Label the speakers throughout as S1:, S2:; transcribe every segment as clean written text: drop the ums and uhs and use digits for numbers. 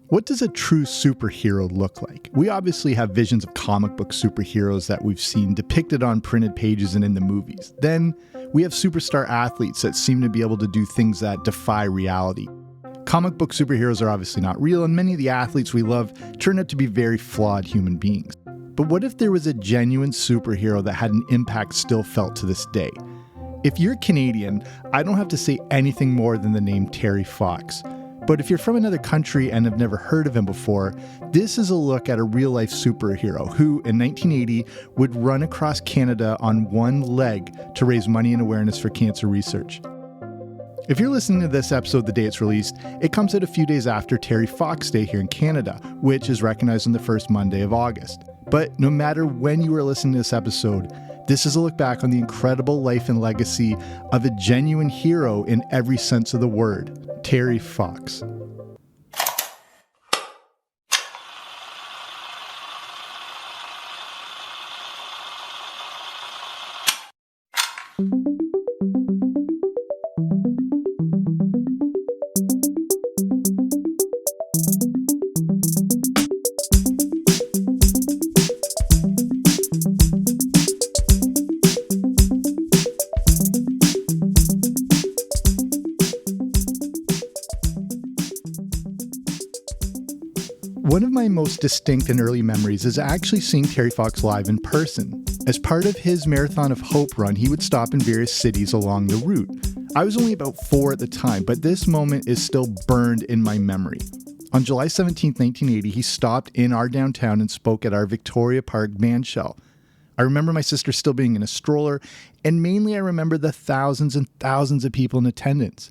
S1: What does a true superhero look like? We obviously have visions of comic book superheroes that we've seen depicted on printed pages and in the movies. Then we have superstar athletes that seem to be able to do things that defy reality. Comic book superheroes are obviously not real, and many of the athletes we love turn out to be very flawed human beings. But what if there was a genuine superhero that had an impact still felt to this day? If you're Canadian, I don't have to say anything more than the name Terry Fox. But if you're from another country and have never heard of him before, this is a look at a real-life superhero who, in 1980, would run across Canada on one leg to raise money and awareness for cancer research. If you're listening to this episode the day it's released, it comes out a few days after Terry Fox Day here in Canada, which is recognized on the first Monday of August. But no matter when you are listening to this episode, this is a look back on the incredible life and legacy of a genuine hero in every sense of the word, Terry Fox. One of my most distinct and early memories is actually seeing Terry Fox live in person. As part of his Marathon of Hope run, he would stop in various cities along the route. I was only about 4 at the time, but this moment is still burned in my memory. On July 17, 1980, he stopped in our downtown and spoke at our Victoria Park bandshell. I remember my sister still being in a stroller, and mainly I remember the thousands and thousands of people in attendance.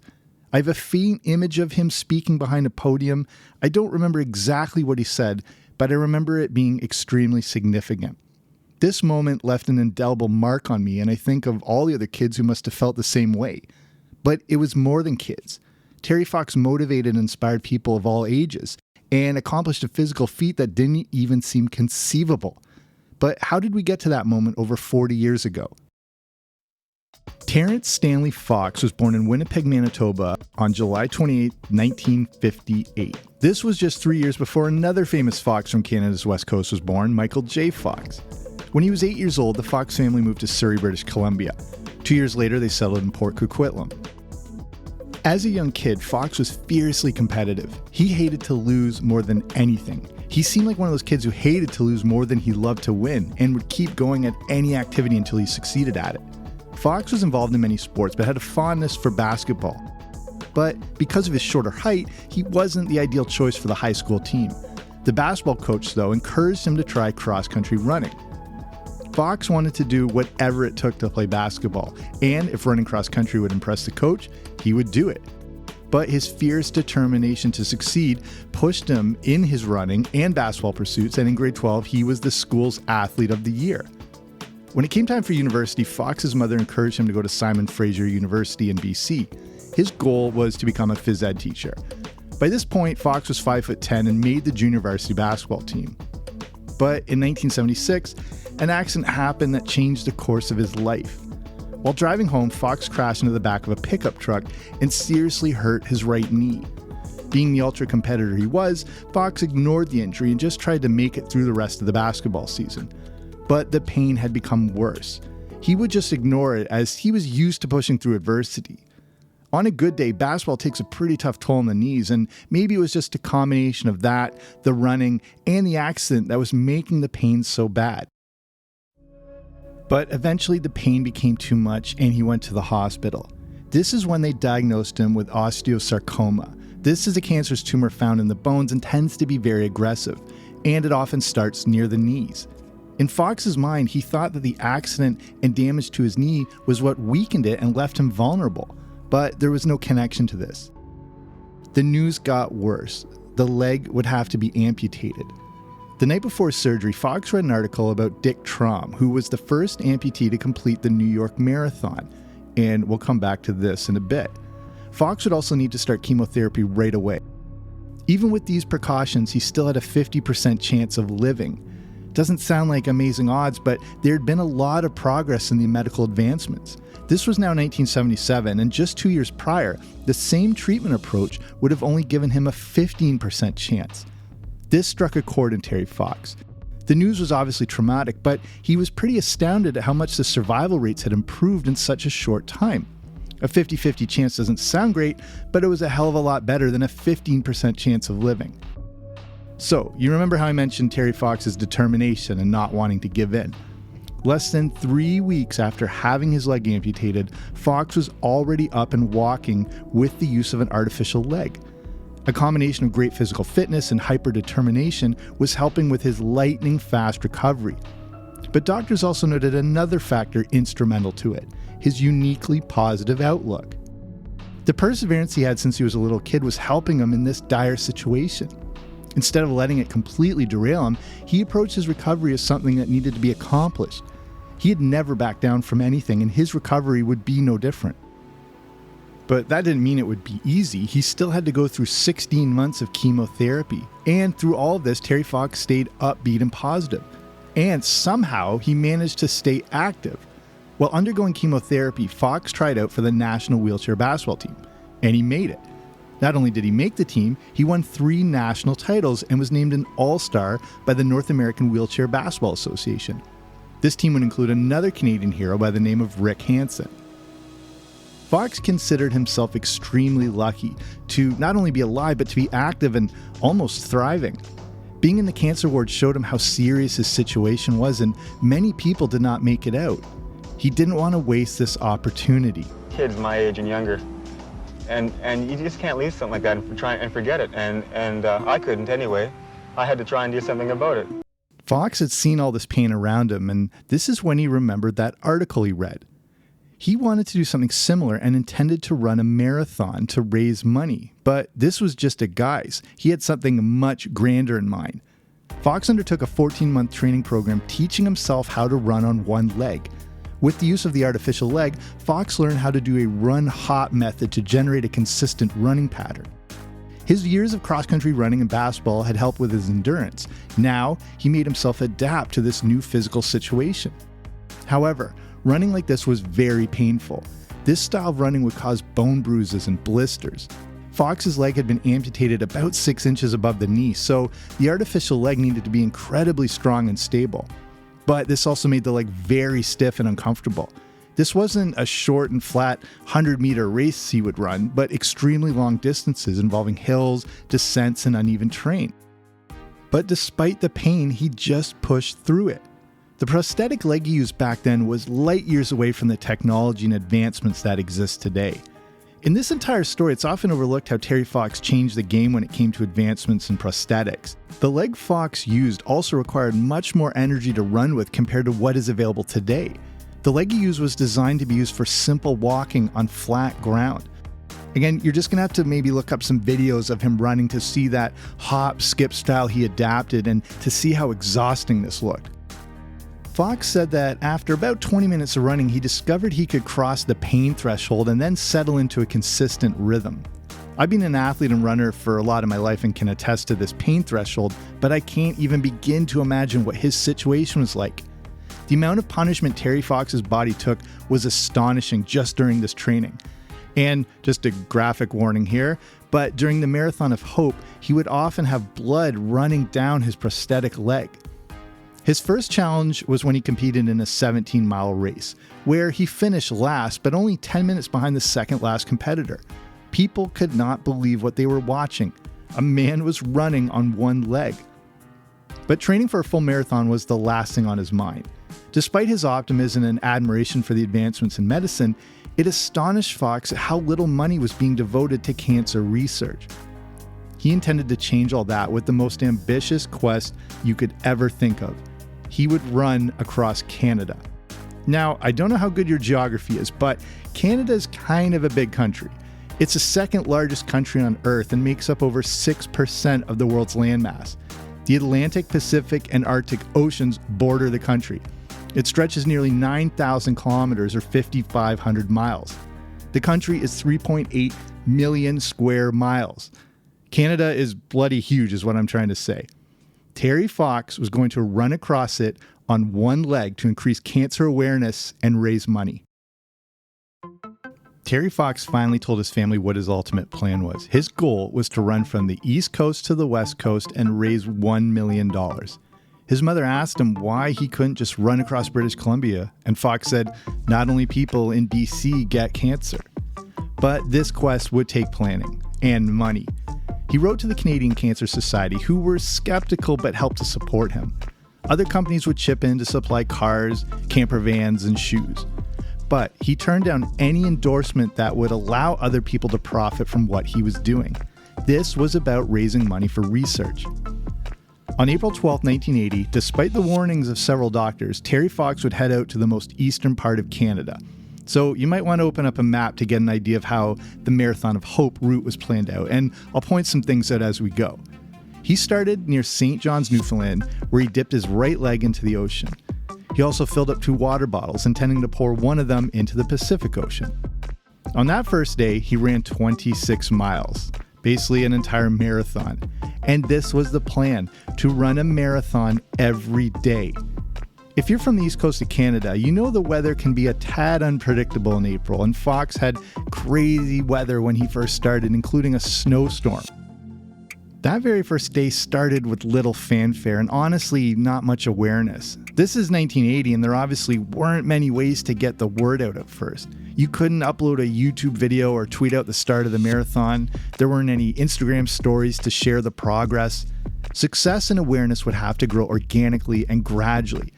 S1: I have a faint image of him speaking behind a podium. I don't remember exactly what he said, but I remember it being extremely significant. This moment left an indelible mark on me, and I think of all the other kids who must have felt the same way. But it was more than kids. Terry Fox motivated and inspired people of all ages, and accomplished a physical feat that didn't even seem conceivable. But how did we get to that moment over 40 years ago? Terrence Stanley Fox was born in Winnipeg, Manitoba on July 28, 1958. This was just 3 years before another famous Fox from Canada's West Coast was born, Michael J. Fox. When he was 8 years old, the Fox family moved to Surrey, British Columbia. 2 years later, they settled in Port Coquitlam. As a young kid, Fox was fiercely competitive. He hated to lose more than anything. He seemed like one of those kids who hated to lose more than he loved to win, and would keep going at any activity until he succeeded at it. Fox was involved in many sports, but had a fondness for basketball. But because of his shorter height, he wasn't the ideal choice for the high school team. The basketball coach, though, encouraged him to try cross-country running. Fox wanted to do whatever it took to play basketball, and if running cross-country would impress the coach, he would do it. But his fierce determination to succeed pushed him in his running and basketball pursuits, and in grade 12, he was the school's athlete of the year. When it came time for university, Fox's mother encouraged him to go to Simon Fraser University in BC. His goal was to become a phys ed teacher. By this point, Fox was 5'10" and made the junior varsity basketball team. But in 1976, an accident happened that changed the course of his life. While driving home, Fox crashed into the back of a pickup truck and seriously hurt his right knee. Being the ultra competitor he was, Fox ignored the injury and just tried to make it through the rest of the basketball season. But the pain had become worse. He would just ignore it as he was used to pushing through adversity. On a good day, basketball takes a pretty tough toll on the knees, and maybe it was just a combination of that, the running, and the accident that was making the pain so bad. But eventually the pain became too much and he went to the hospital. This is when they diagnosed him with osteosarcoma. This is a cancerous tumor found in the bones and tends to be very aggressive, and it often starts near the knees. In Fox's mind, he thought that the accident and damage to his knee was what weakened it and left him vulnerable, but there was no connection to this. The news got worse. The leg would have to be amputated. The night before surgery, Fox read an article about Dick Traum, who was the first amputee to complete the New York Marathon, and we'll come back to this in a bit. Fox would also need to start chemotherapy right away. Even with these precautions, he still had a 50% chance of living. Doesn't sound like amazing odds, but there had been a lot of progress in the medical advancements. This was now 1977, and just 2 years prior, the same treatment approach would have only given him a 15% chance. This struck a chord in Terry Fox. The news was obviously traumatic, but he was pretty astounded at how much the survival rates had improved in such a short time. A 50-50 chance doesn't sound great, but it was a hell of a lot better than a 15% chance of living. So, you remember how I mentioned Terry Fox's determination and not wanting to give in? Less than 3 weeks after having his leg amputated, Fox was already up and walking with the use of an artificial leg. A combination of great physical fitness and hyper-determination was helping with his lightning-fast recovery. But doctors also noted another factor instrumental to it: his uniquely positive outlook. The perseverance he had since he was a little kid was helping him in this dire situation. Instead of letting it completely derail him, he approached his recovery as something that needed to be accomplished. He had never backed down from anything, and his recovery would be no different. But that didn't mean it would be easy. He still had to go through 16 months of chemotherapy. And through all of this, Terry Fox stayed upbeat and positive. And somehow, he managed to stay active. While undergoing chemotherapy, Fox tried out for the National Wheelchair Basketball team, and he made it. Not only did he make the team, he won 3 national titles and was named an All-Star by the North American Wheelchair Basketball Association. This team would include another Canadian hero by the name of Rick Hansen. Fox considered himself extremely lucky to not only be alive, but to be active and almost thriving. Being in the cancer ward showed him how serious his situation was, and many people did not make it out. He didn't want to waste this opportunity.
S2: Kids my age and younger, and you just can't leave something like that and try and forget it. And I couldn't anyway. I had to try and do something about it.
S1: Fox had seen all this pain around him, and this is when he remembered that article he read. He wanted to do something similar and intended to run a marathon to raise money, but this was just a guise. He had something much grander in mind. Fox undertook a 14-month training program teaching himself how to run on one leg. With the use of the artificial leg, Fox learned how to do a run-hop method to generate a consistent running pattern. His years of cross-country running and basketball had helped with his endurance. Now, he made himself adapt to this new physical situation. However, running like this was very painful. This style of running would cause bone bruises and blisters. Fox's leg had been amputated about 6 inches above the knee, so the artificial leg needed to be incredibly strong and stable. But this also made the leg very stiff and uncomfortable. This wasn't a short and flat 100-meter race he would run, but extremely long distances involving hills, descents, and uneven terrain. But despite the pain, he just pushed through it. The prosthetic leg he used back then was light years away from the technology and advancements that exist today. In this entire story, it's often overlooked how Terry Fox changed the game when it came to advancements in prosthetics. The leg Fox used also required much more energy to run with compared to what is available today. The leg he used was designed to be used for simple walking on flat ground. Again, you're just going to have to maybe look up some videos of him running to see that hop, skip style he adapted and to see how exhausting this looked. Fox said that after about 20 minutes of running, he discovered he could cross the pain threshold and then settle into a consistent rhythm. I've been an athlete and runner for a lot of my life and can attest to this pain threshold, but I can't even begin to imagine what his situation was like. The amount of punishment Terry Fox's body took was astonishing just during this training. And just a graphic warning here, but during the Marathon of Hope, he would often have blood running down his prosthetic leg. His first challenge was when he competed in a 17-mile race, where he finished last, but only 10 minutes behind the second last competitor. People could not believe what they were watching. A man was running on one leg. But training for a full marathon was the last thing on his mind. Despite his optimism and admiration for the advancements in medicine, it astonished Fox at how little money was being devoted to cancer research. He intended to change all that with the most ambitious quest you could ever think of. He would run across Canada. Now, I don't know how good your geography is, but Canada is kind of a big country. It's the second largest country on Earth and makes up over 6% of the world's landmass. The Atlantic, Pacific, and Arctic Oceans border the country. It stretches nearly 9,000 kilometers or 5,500 miles. The country is 3.8 million square miles. Canada is bloody huge is what I'm trying to say. Terry Fox was going to run across it on one leg to increase cancer awareness and raise money. Terry Fox finally told his family what his ultimate plan was. His goal was to run from the East Coast to the West Coast and raise $1 million. His mother asked him why he couldn't just run across British Columbia, and Fox said, not only people in BC get cancer. But this quest would take planning and money. He wrote to the Canadian Cancer Society, who were skeptical but helped to support him. Other companies would chip in to supply cars, camper vans, and shoes. But he turned down any endorsement that would allow other people to profit from what he was doing. This was about raising money for research. On April 12, 1980, despite the warnings of several doctors, Terry Fox would head out to the most eastern part of Canada. So you might want to open up a map to get an idea of how the Marathon of Hope route was planned out, and I'll point some things out as we go. He started near St. John's, Newfoundland, where he dipped his right leg into the ocean. He also filled up 2 water bottles, intending to pour one of them into the Pacific Ocean. On that first day, he ran 26 miles, basically an entire marathon. And this was the plan, to run a marathon every day. If you're from the East Coast of Canada, you know the weather can be a tad unpredictable in April, and Fox had crazy weather when he first started, including a snowstorm. That very first day started with little fanfare and honestly not much awareness. This is 1980 and there obviously weren't many ways to get the word out at first. You couldn't upload a YouTube video or tweet out the start of the marathon. There weren't any Instagram stories to share the progress. Success and awareness would have to grow organically and gradually.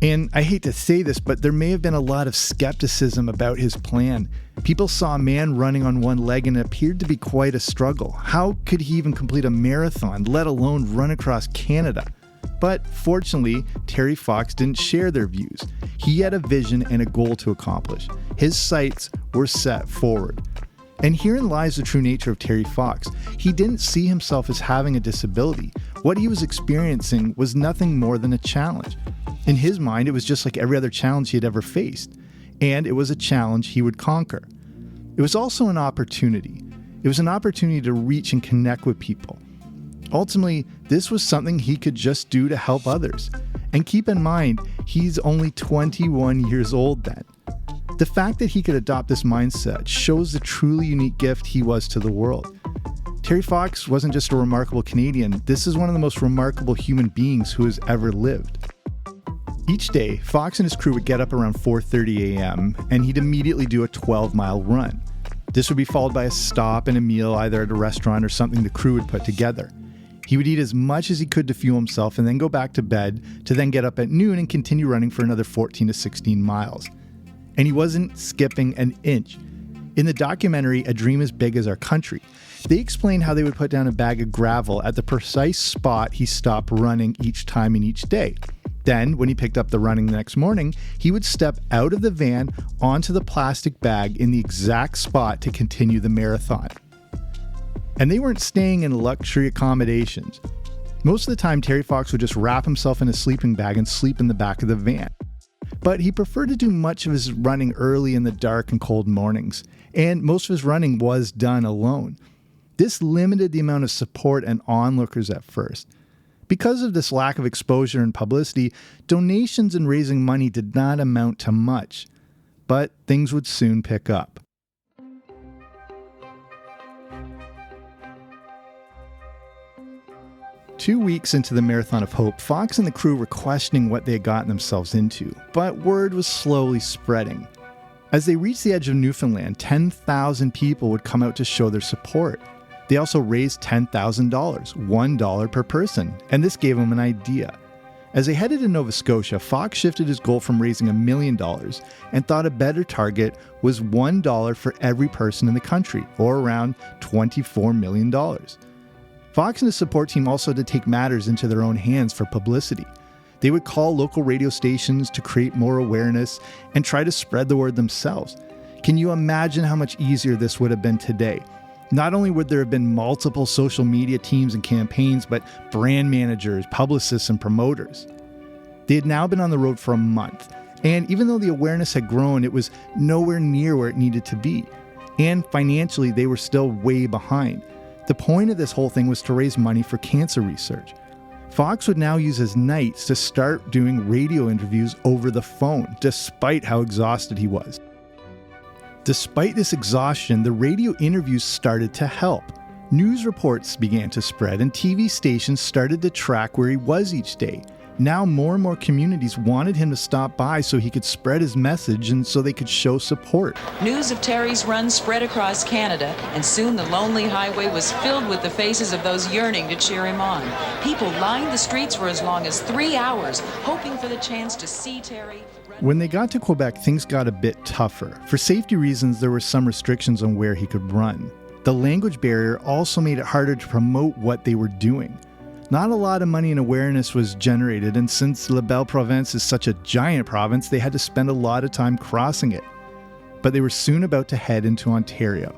S1: And I hate to say this, but there may have been a lot of skepticism about his plan. People saw a man running on one leg and it appeared to be quite a struggle. How could he even complete a marathon, let alone run across Canada? But fortunately, Terry Fox didn't share their views. He had a vision and a goal to accomplish. His sights were set forward. And herein lies the true nature of Terry Fox. He didn't see himself as having a disability. What he was experiencing was nothing more than a challenge. In his mind, it was just like every other challenge he had ever faced. And it was a challenge he would conquer. It was also an opportunity. It was an opportunity to reach and connect with people. Ultimately, this was something he could just do to help others. And keep in mind, he's only 21 years old then. The fact that he could adopt this mindset shows the truly unique gift he was to the world. Terry Fox wasn't just a remarkable Canadian, this is one of the most remarkable human beings who has ever lived. Each day, Fox and his crew would get up around 4:30 a.m. and he'd immediately do a 12-mile run. This would be followed by a stop and a meal either at a restaurant or something the crew would put together. He would eat as much as he could to fuel himself and then go back to bed to then get up at noon and continue running for another 14 to 16 miles. And he wasn't skipping an inch. In the documentary, A Dream as Big as Our Country, they explain how they would put down a bag of gravel at the precise spot he stopped running each time in each day. Then, when he picked up the running the next morning, he would step out of the van onto the plastic bag in the exact spot to continue the marathon. And they weren't staying in luxury accommodations. Most of the time, Terry Fox would just wrap himself in a sleeping bag and sleep in the back of the van. But he preferred to do much of his running early in the dark and cold mornings, and most of his running was done alone. This limited the amount of support and onlookers at first. Because of this lack of exposure and publicity, donations and raising money did not amount to much. But things would soon pick up. Two weeks into the Marathon of Hope, Fox and the crew were questioning what they had gotten themselves into, but word was slowly spreading. As they reached the edge of Newfoundland, 10,000 people would come out to show their support. They also raised $10,000, $1 per person, and this gave them an idea. As they headed to Nova Scotia, Fox shifted his goal from raising $1 million and thought a better target was $1 for every person in the country, or around $24 million. Fox and his support team also had to take matters into their own hands for publicity. They would call local radio stations to create more awareness and try to spread the word themselves. Can you imagine how much easier this would have been today? Not only would there have been multiple social media teams and campaigns, but brand managers, publicists, and promoters. They had now been on the road for a month, and even though the awareness had grown, it was nowhere near where it needed to be. And financially, they were still way behind. The point of this whole thing was to raise money for cancer research. Fox would now use his nights to start doing radio interviews over the phone, despite how exhausted he was. Despite this exhaustion, the radio interviews started to help. News reports began to spread, and TV stations started to track where he was each day. Now more and more communities wanted him to stop by so he could spread his message and so they could show support.
S3: News of Terry's run spread across Canada, and soon the lonely highway was filled with the faces of those yearning to cheer him on. People lined the streets for as long as 3 hours, hoping for the chance to see Terry.
S1: When they got to Quebec, things got a bit tougher. For safety reasons, there were some restrictions on where he could run. The language barrier also made it harder to promote what they were doing. Not a lot of money and awareness was generated, and since La Belle Province is such a giant province, they had to spend a lot of time crossing it. But they were soon about to head into Ontario.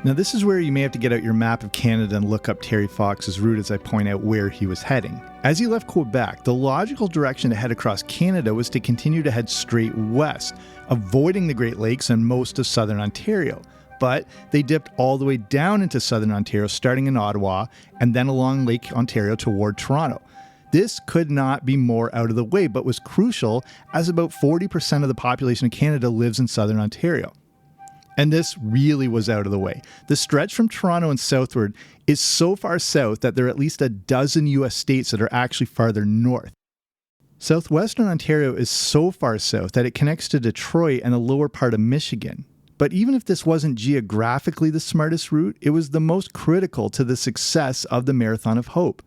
S1: Now this is where you may have to get out your map of Canada and look up Terry Fox's route as I point out where he was heading. As he left Quebec, the logical direction to head across Canada was to continue to head straight west, avoiding the Great Lakes and most of southern Ontario. But they dipped all the way down into southern Ontario, starting in Ottawa, and then along Lake Ontario toward Toronto. This could not be more out of the way, but was crucial as about 40% of the population of Canada lives in southern Ontario. And this really was out of the way. The stretch from Toronto and southward is so far south that there are at least a dozen US states that are actually farther north. Southwestern Ontario is so far south that it connects to Detroit and the lower part of Michigan. But even if this wasn't geographically the smartest route, it was the most critical to the success of the Marathon of Hope.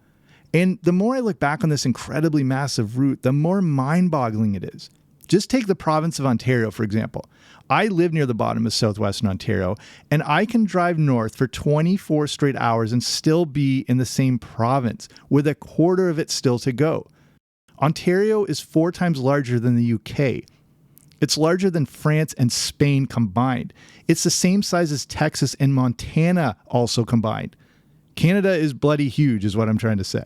S1: And the more I look back on this incredibly massive route, the more mind-boggling it is. Just take the province of Ontario, for example. I live near the bottom of southwestern Ontario, and I can drive north for 24 straight hours and still be in the same province, with a quarter of it still to go. Ontario is 4 times larger than the UK. It's larger than France and Spain combined. It's the same size as Texas and Montana also combined. Canada is bloody huge, is what I'm trying to say.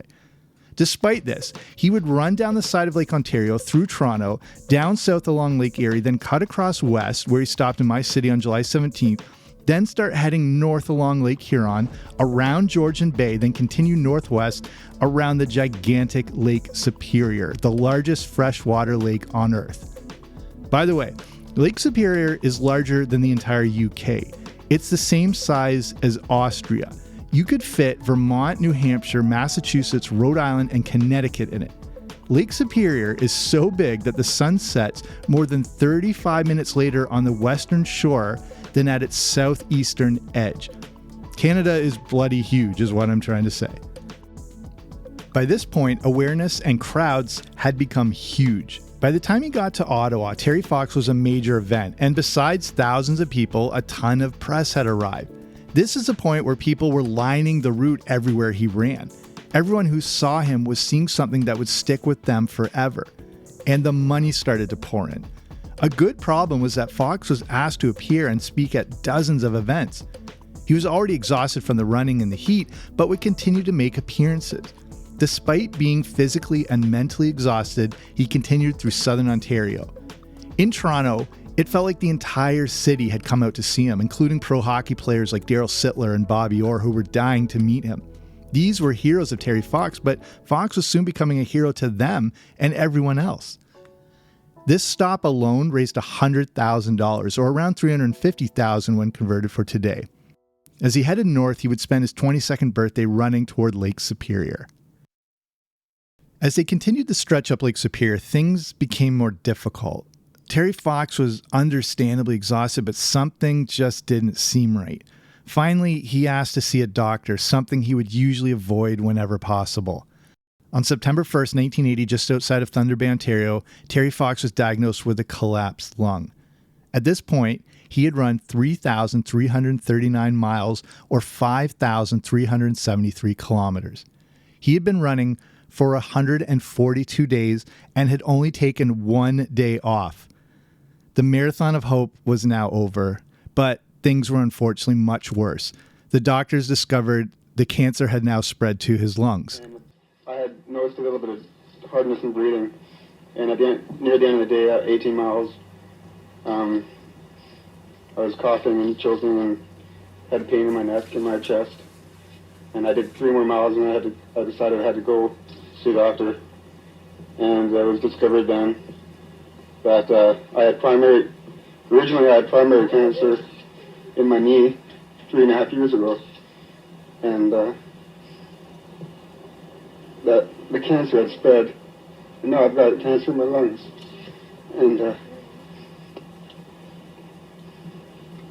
S1: Despite this, he would run down the side of Lake Ontario through Toronto, down south along Lake Erie, then cut across west, where he stopped in my city on July 17th, then start heading north along Lake Huron, around Georgian Bay, then continue northwest around the gigantic Lake Superior, the largest freshwater lake on Earth. By the way, Lake Superior is larger than the entire UK. It's the same size as Austria. You could fit Vermont, New Hampshire, Massachusetts, Rhode Island, and Connecticut in it. Lake Superior is so big that the sun sets more than 35 minutes later on the western shore than at its southeastern edge. Canada is bloody huge, is what I'm trying to say. By this point, awareness and crowds had become huge. By the time he got to Ottawa, Terry Fox was a major event, and besides thousands of people, a ton of press had arrived. This is a point where people were lining the route everywhere he ran. Everyone who saw him was seeing something that would stick with them forever. And the money started to pour in. A good problem was that Fox was asked to appear and speak at dozens of events. He was already exhausted from the running and the heat, but would continue to make appearances. Despite being physically and mentally exhausted, he continued through southern Ontario. In Toronto, it felt like the entire city had come out to see him, including pro hockey players like Daryl Sittler and Bobby Orr, who were dying to meet him. These were heroes of Terry Fox, but Fox was soon becoming a hero to them and everyone else. This stop alone raised $100,000, or around $350,000 when converted for today. As he headed north, he would spend his 22nd birthday running toward Lake Superior. As they continued to stretch up Lake Superior, things became more difficult. Terry Fox was understandably exhausted, but something just didn't seem right. Finally, he asked to see a doctor, something he would usually avoid whenever possible. On September 1st, 1980, just outside of Thunder Bay, Ontario, Terry Fox was diagnosed with a collapsed lung. At this point, he had run 3,339 miles, or 5,373 kilometers. He had been running for 142 days and had only taken 1 day off. The Marathon of Hope was now over, but things were unfortunately much worse. The doctors discovered the cancer had now spread to his lungs.
S2: I had noticed a little bit of hardness in breathing, and near the end of the day, at 18 miles, I was coughing and choking and had pain in my neck and my chest.
S4: And I did 3 more miles, and I decided I had to go see a doctor. And it was discovered then that originally I had primary cancer in my knee 3.5 years ago. And that the cancer had spread, and now I've got cancer in my lungs. And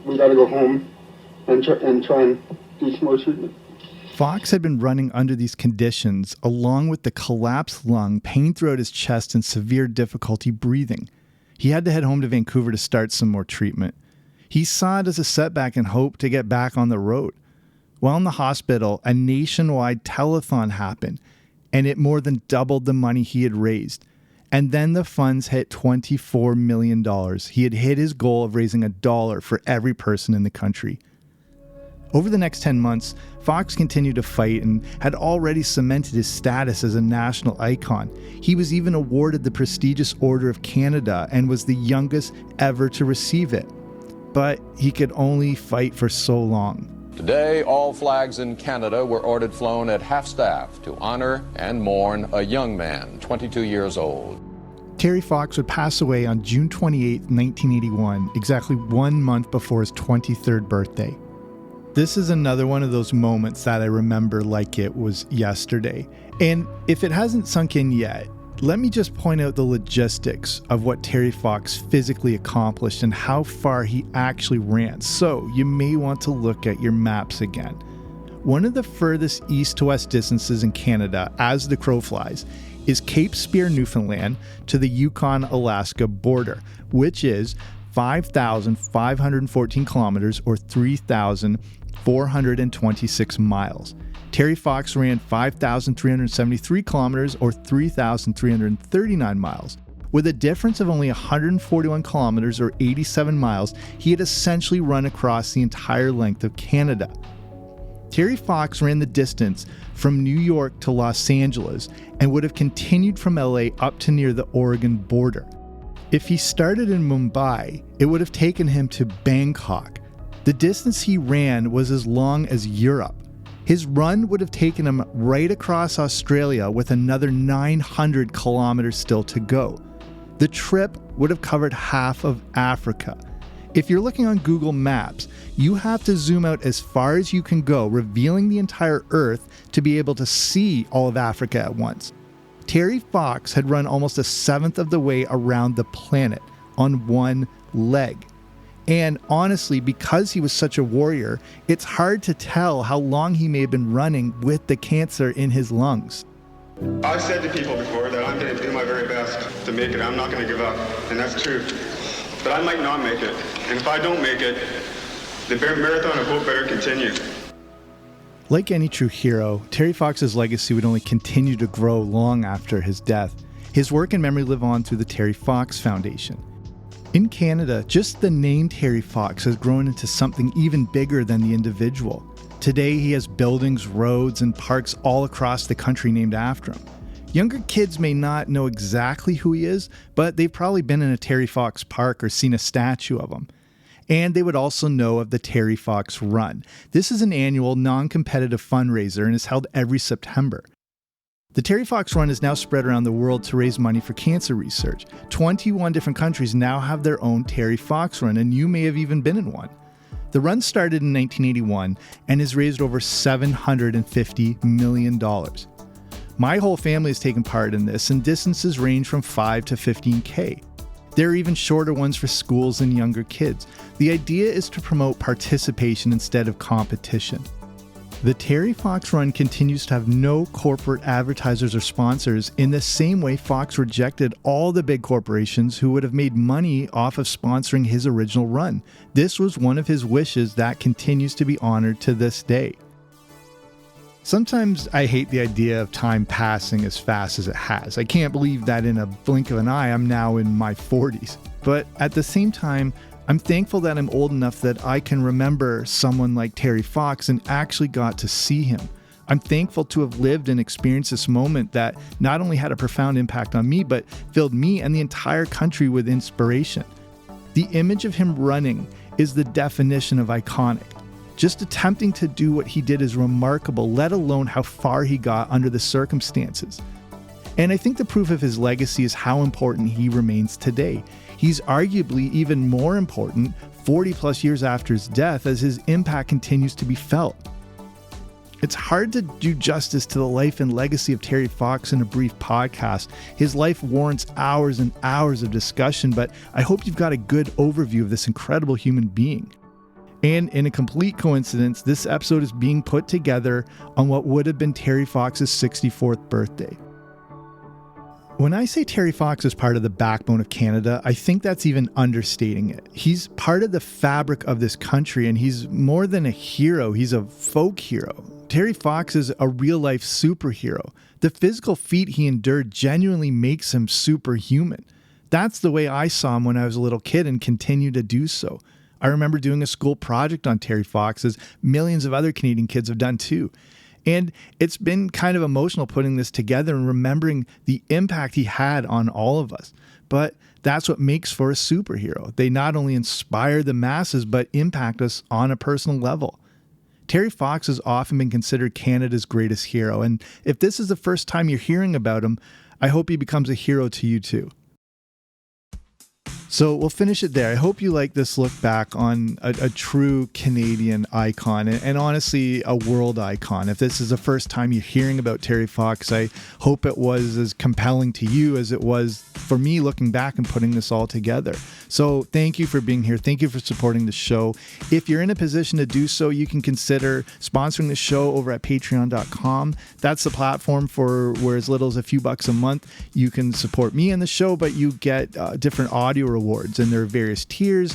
S4: we got to go home and try and do some more treatment.
S1: Fox had been running under these conditions, along with the collapsed lung, pain throughout his chest, and severe difficulty breathing. He had to head home to Vancouver to start some more treatment. He saw it as a setback and hoped to get back on the road. While in the hospital, a nationwide telethon happened, and it more than doubled the money he had raised. And then the funds hit $24 million. He had hit his goal of raising $1 for every person in the country. Over the next 10 months, Fox continued to fight and had already cemented his status as a national icon. He was even awarded the prestigious Order of Canada and was the youngest ever to receive it. But he could only fight for so long.
S5: Today, all flags in Canada were ordered flown at half-staff to honor and mourn a young man, 22 years old.
S1: Terry Fox would pass away on June 28, 1981, exactly 1 month before his 23rd birthday. This is another one of those moments that I remember like it was yesterday. And if it hasn't sunk in yet, let me just point out the logistics of what Terry Fox physically accomplished and how far he actually ran. So you may want to look at your maps again. One of the furthest east to west distances in Canada, as the crow flies, is Cape Spear, Newfoundland to the Yukon-Alaska border, which is 5,514 kilometers or 3,426 miles. Terry Fox ran 5,373 kilometers or 3,339 miles. With a difference of only 141 kilometers or 87 miles, he had essentially run across the entire length of Canada. Terry Fox ran the distance from New York to Los Angeles and would have continued from LA up to near the Oregon border. If he started in Mumbai, it would have taken him to Bangkok. The distance he ran was as long as Europe. His run would have taken him right across Australia with another 900 kilometers still to go. The trip would have covered half of Africa. If you're looking on Google Maps, you have to zoom out as far as you can go, revealing the entire Earth to be able to see all of Africa at once. Terry Fox had run almost a seventh of the way around the planet on one leg. And honestly, because he was such a warrior, it's hard to tell how long he may have been running with the cancer in his lungs.
S4: I've said to people before that I'm going to do my very best to make it. I'm not going to give up, and that's true. But I might not make it. And if I don't make it, the marathon of hope better continue.
S1: Like any true hero, Terry Fox's legacy would only continue to grow long after his death. His work and memory live on through the Terry Fox Foundation. In Canada, just the name Terry Fox has grown into something even bigger than the individual. Today, he has buildings, roads, and parks all across the country named after him. Younger kids may not know exactly who he is, but they've probably been in a Terry Fox park or seen a statue of him. And they would also know of the Terry Fox Run. This is an annual, non-competitive fundraiser and is held every September. The Terry Fox Run is now spread around the world to raise money for cancer research. 21 different countries now have their own Terry Fox Run, and you may have even been in one. The run started in 1981 and has raised over $750 million. My whole family has taken part in this, and distances range from 5 to 15K. There are even shorter ones for schools and younger kids. The idea is to promote participation instead of competition. The Terry Fox Run continues to have no corporate advertisers or sponsors in the same way Fox rejected all the big corporations who would have made money off of sponsoring his original run. This was one of his wishes that continues to be honored to this day. Sometimes I hate the idea of time passing as fast as it has. I can't believe that in a blink of an eye I'm now in my 40s. But at the same time, I'm thankful that I'm old enough that I can remember someone like Terry Fox and actually got to see him. I'm thankful to have lived and experienced this moment that not only had a profound impact on me, but filled me and the entire country with inspiration. The image of him running is the definition of iconic. Just attempting to do what he did is remarkable, let alone how far he got under the circumstances. And I think the proof of his legacy is how important he remains today. He's arguably even more important 40 plus years after his death as his impact continues to be felt. It's hard to do justice to the life and legacy of Terry Fox in a brief podcast. His life warrants hours and hours of discussion, but I hope you've got a good overview of this incredible human being. And in a complete coincidence, this episode is being put together on what would have been Terry Fox's 64th birthday. When I say Terry Fox is part of the backbone of Canada, I think that's even understating it. He's part of the fabric of this country, and he's more than a hero, he's a folk hero. Terry Fox is a real-life superhero. The physical feat he endured genuinely makes him superhuman. That's the way I saw him when I was a little kid and continue to do so. I remember doing a school project on Terry Fox, as millions of other Canadian kids have done too. And it's been kind of emotional putting this together and remembering the impact he had on all of us. But that's what makes for a superhero. They not only inspire the masses, but impact us on a personal level. Terry Fox has often been considered Canada's greatest hero. And if this is the first time you're hearing about him, I hope he becomes a hero to you too. So we'll finish it there. I hope you like this look back on a true Canadian icon and honestly a world icon. If this is the first time you're hearing about Terry Fox, I hope it was as compelling to you as it was for me looking back and putting this all together. So thank you for being here. Thank you for supporting the show. If you're in a position to do so, you can consider sponsoring the show over at patreon.com. That's the platform for where as little as a few bucks a month, you can support me and the show, but you get different audio rewards, and there are various tiers,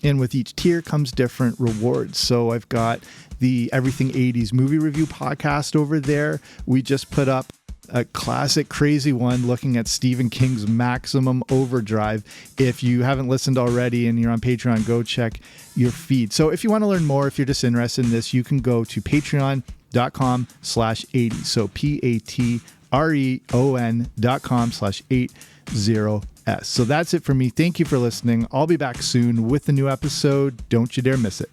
S1: and with each tier comes different rewards. So I've got the Everything 80s movie review podcast over there. We just put up a classic crazy one looking at Stephen King's Maximum Overdrive. If you haven't listened already and you're on Patreon, go check your feed. So if you want to learn more, if you're just interested in this, you can go to patreon.com/80. So patreon.com/80S. So that's it for me. Thank you for listening. I'll be back soon with a new episode. Don't you dare miss it.